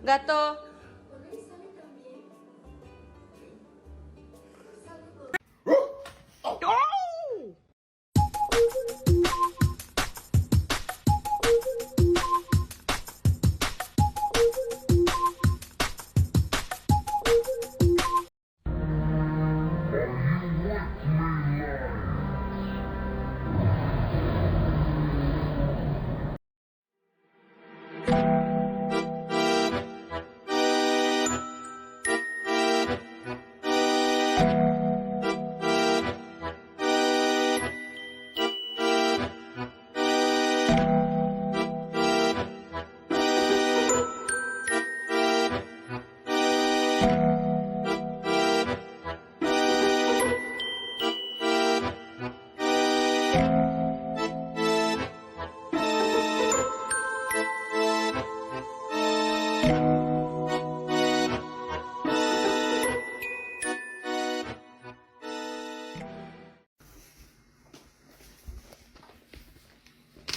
Gato.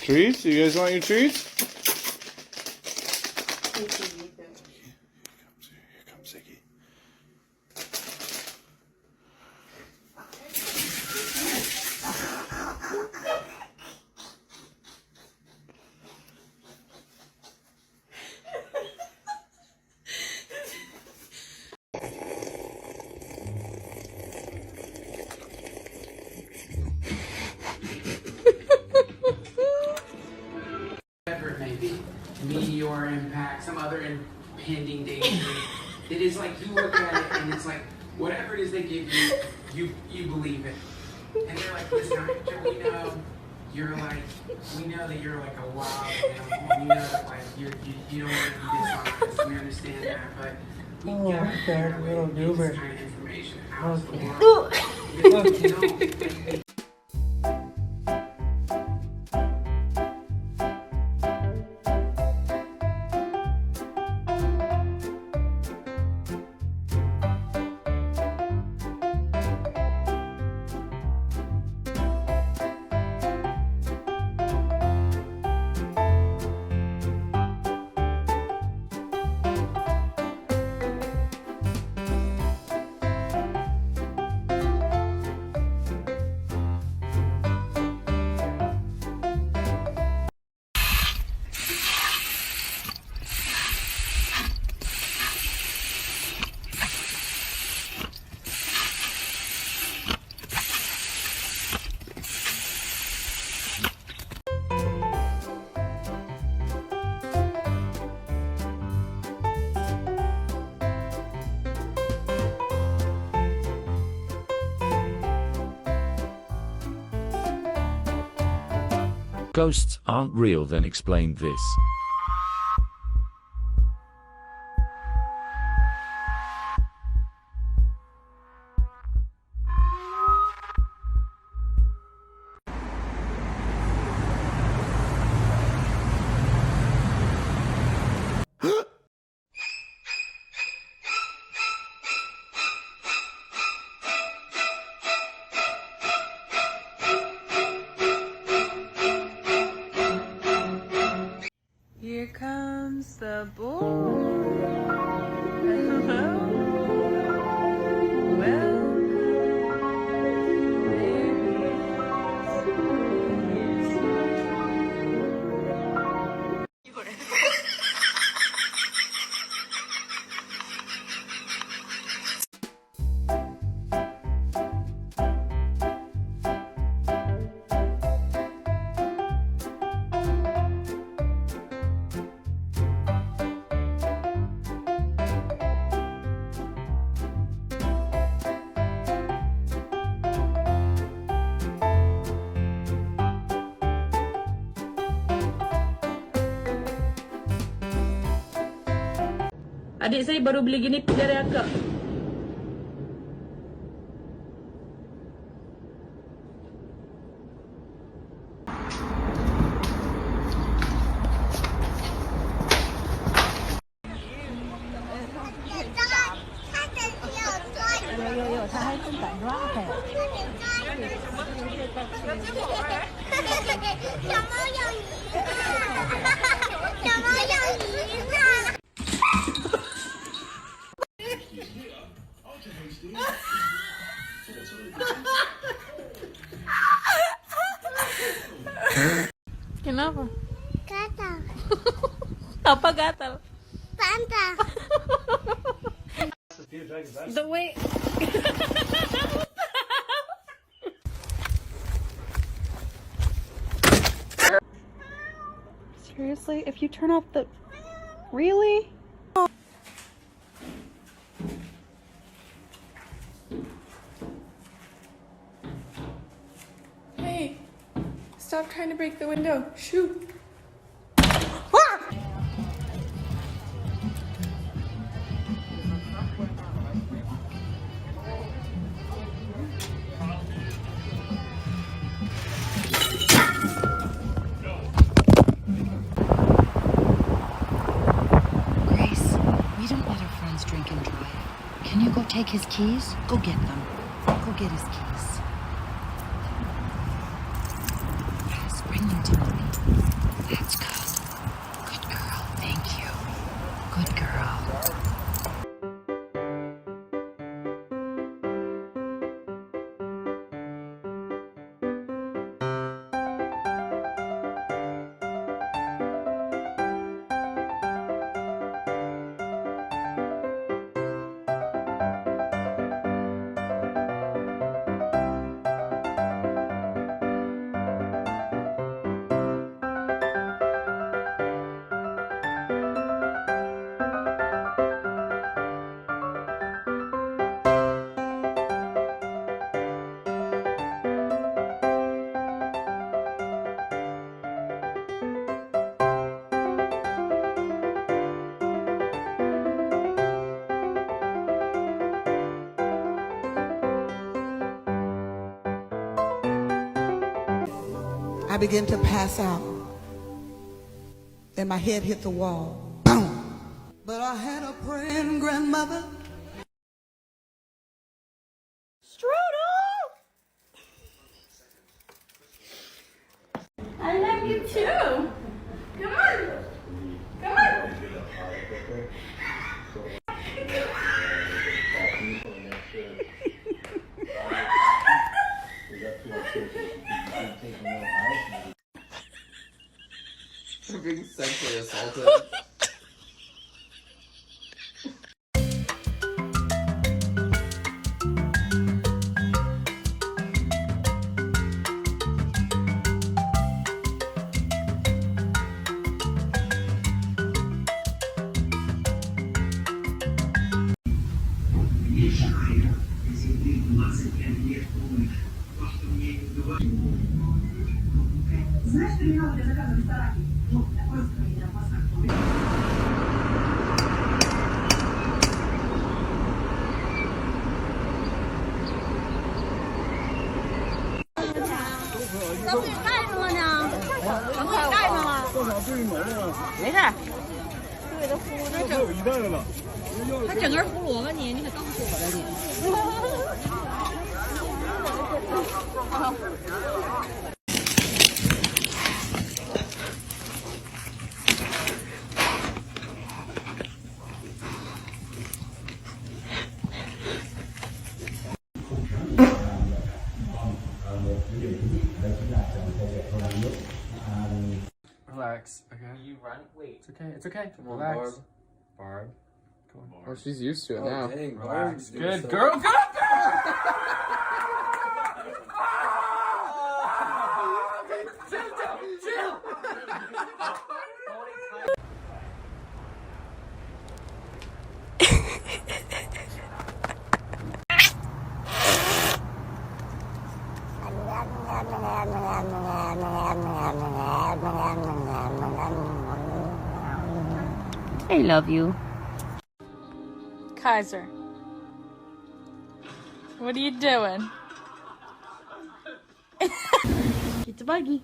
Treats? You guys want your treats? Here comes Ziggy. Meteor impact, some other impending danger. It is like you look at it and it's like whatever it is they give you, you believe it. And they're like, listen, we know you're like, we know that you're like a wild animal. We know that like you don't want to be dishonest. We understand that, but we gotta figure out a way to get this kind of information out to the world. Because, you know, Ghosts aren't real, then explain this. Here comes the boy. Hello. Welcome. There he is. Adik saya baru beli gini dari akak. Kenapa? Gatal. Apa gatal? Panda. The way. Seriously, if you turn off the... Really? Hey, stop trying to break the window. Shoot. Grace, we don't let our friends drink and drive. Can you go take his keys? Go get them. Go get his keys. Yes, bring them to mommy. That's good. Good girl. Thank you. Good girl. I began to pass out. Then my head hit the wall. Boom! But I had a praying grandmother. I love you too. Come on. Come on. I'm being sexually assaulted. Relax, okay? You run? Wait. It's okay, it's okay. Come on, Relax. Barb. Come on. Oh, she's used to it now. Dang, Relax. Good girl, good girl! I love you. Kaiser. What are you doing? Get the buggy.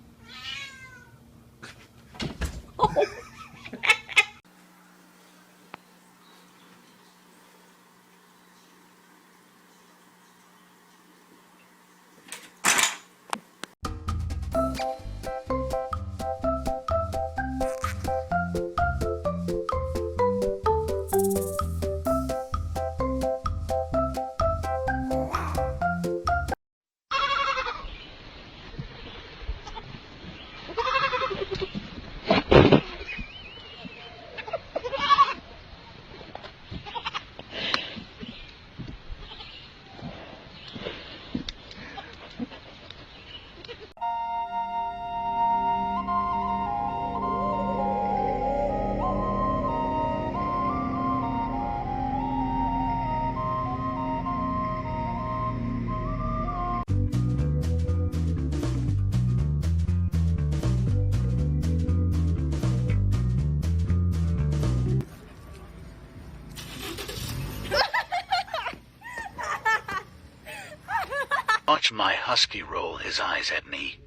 Watch my husky roll his eyes at me.